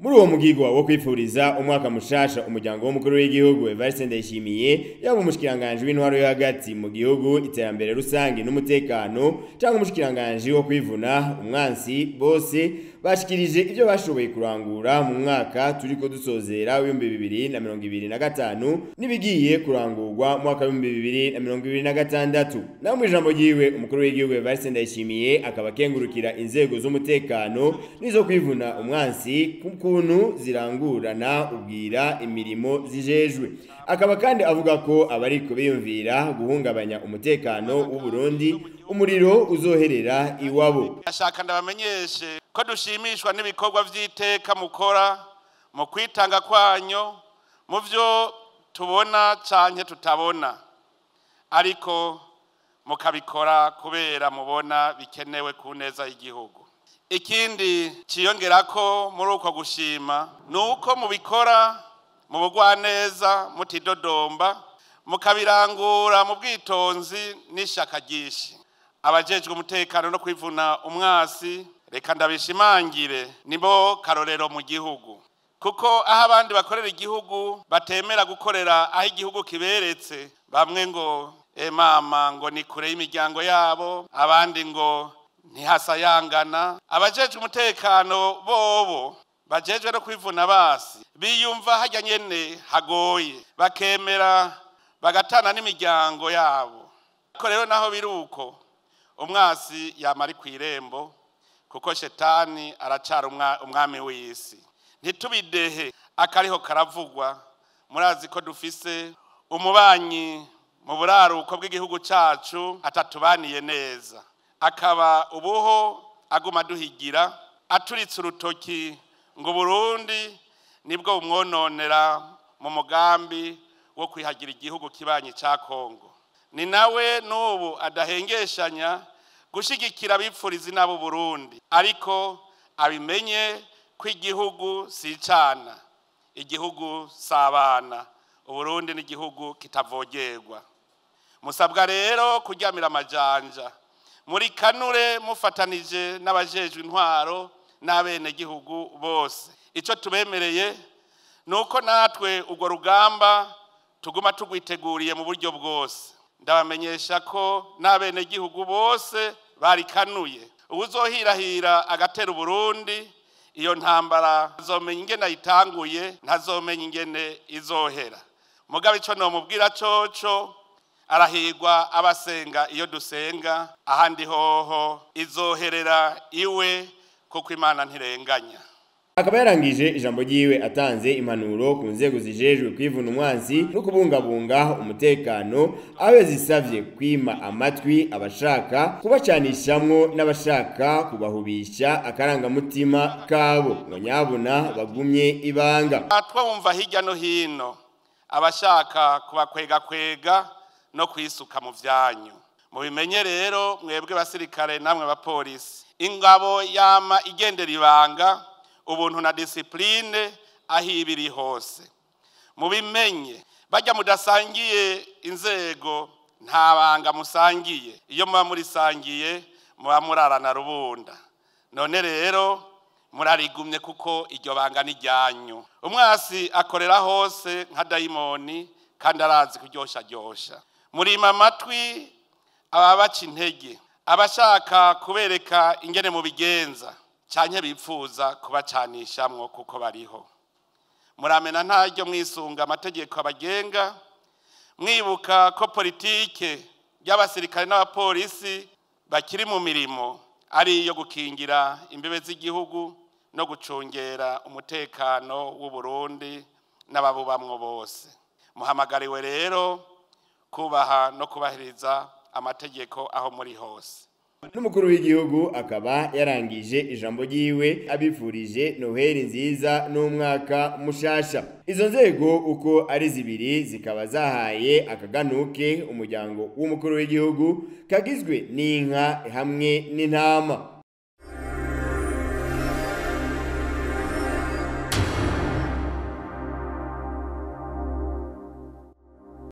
Muri uwo mugigwa wo kwifuriza umwaka mushasha umuryango w'umukuru w'igihugu Evariste NDAYISHIMIYE yabo umushikiranganje w'intwaro yo hagati mu gihugu iterambere rusangi n'umutekano cyangwa umushikiranganje wo kwivuna umwansi bose bashikirije ivyo bashoboye kurangura mu mwaka turiko dusozera w'2025 nibigiye kurangurwa mu mwaka w'2026. Na mw'ijambo ryiwe umukuru w'igihugu Evariste NDAYISHIMIYE akaba kengurukira inzego z'umutekano nizo kwivuna umwansi kuntu zirangurana ubwira imirimo zijejwe. Akaba kandi avuga ko abariko biyumvira guhungabanya umutekano w'u Burundi umuriro uzoherera iwabo. Ashaka ndabamenyeshe ko dushimishwa n'ibikorwa vy'iteka mukora mu kwitanga kwanyo mu vyo tubona canke tutabona, ariko mukabikora kubera mubona bikenewe ku neza y'igihugu. Ikindi ciyongerako muri uko gushima nuko mubikora mu bugwaneza mutidodomba mukabirangura mu bwitonzi n'ishaka ryinshi. Abajejwe umutekano no kwivuna umwasi reka ndabishimangire nibo karorero mu gihugu, kuko aho abandi bakorera igihugu batemera gukorera aho igihugu kiberetse, bamwe ngo mama ngo ni kure y'imiryango yabo, abandi ngo ntihasayangana. Abajejwe umutekano bobo bajejwe no kwivuna basi biyumva hajya nyene hagoye, bakemera bagatana n'imiryango yabo. Ko rero naho biruko umwasi yamari kwirembo, kuko shetani aracara umwami w'isi. Ntitubidehe akariho karavugwa. Murazi ko dufise umubanyi mu buraruko bw'igihugu cacu atatubaniye neza, akaba ubuho aguma duhigira aturitse urutoki ngo Burundi nibwo umwononera mu mugambi wo kwihagira igihugu kibanyi ca Kongo. Ni nawe n'ubu adahengeshanya gushigikira bipfuriza nabo Burundi, ariko abimenye ko igihugu sicana, igihugu sabana, Uburundi n'igihugu kitavogerwa. Musabwa rero kuryamira amajanja muri kanure mufatanije n'abajejwe intwaro n'abene gihugu bose. Ico tubemereye nuko natwe ugo rugamba tuguma tugwiteguriye mu buryo bwose. Ndabamenyesha ko n'abene gihugu bose barikanuye. Uzohirahira agatera Burundi, iyo ntambara azomenya ingene itanguye, ntazomenya ingene izohera. Mugabe ico no mubwira coco arahirwa abasenga iyo dusenga, ahandi hoho izoherera iwe kuko Imana ntirenganya. Akaba yarangije ijambo ryiwe atanze impanuro ku nzego zijejwe kwivuna umwansi no kubungabunga umutekano, aho zisavye kwima amatwi abashaka kubacanishamwo n'abashaka kubahubisha akarangamutima kabo, ngo nyabuna bagumye ibanga. Twumva hirya no hino abashaka kubakwega no kwisuka mu vyanyu. Mubimenye rero mwebwe basirikare namwe bapolisi, ingabo yama igendera ibanga, ubuntu na discipline ahibiri hose. Mubimenye bajya mudasangiye inzego nta banga musangiye, iyo muba murisangiye muba murarana rubunda. None rero murarigumye kuko iryo banga ni ryanyu. Umwasi akorera hose nka dayimoni kandi arazi kuryosha. Murima amatwi ababaca intege, abashaka kubereka ingene mu bigenza canke bipfuza kubacanishamwo kuko bariho. Muramena ntaryo mwisunga amategeko abagenga, mwibuka ko politike y'abasirikare n'abapolisi bakiri mu mirimo ari iyo gukingira imbibe z'igihugu no gucungera umutekano w'u Burundi n'ababubamwo bose. Muhamagariwe rero kubaha no kubahiriza amategeko aho muri hose. N'umukuru w'igihugu akaba yarangije ijambo ryiwe abifurije Noheli nziza n'umwaka mushasha. Izo nzego uko ari zibiri zikaba zahaye akaganuke umuryango w'umukuru w'igihugu kagizwe n'inka hamwe n'intama.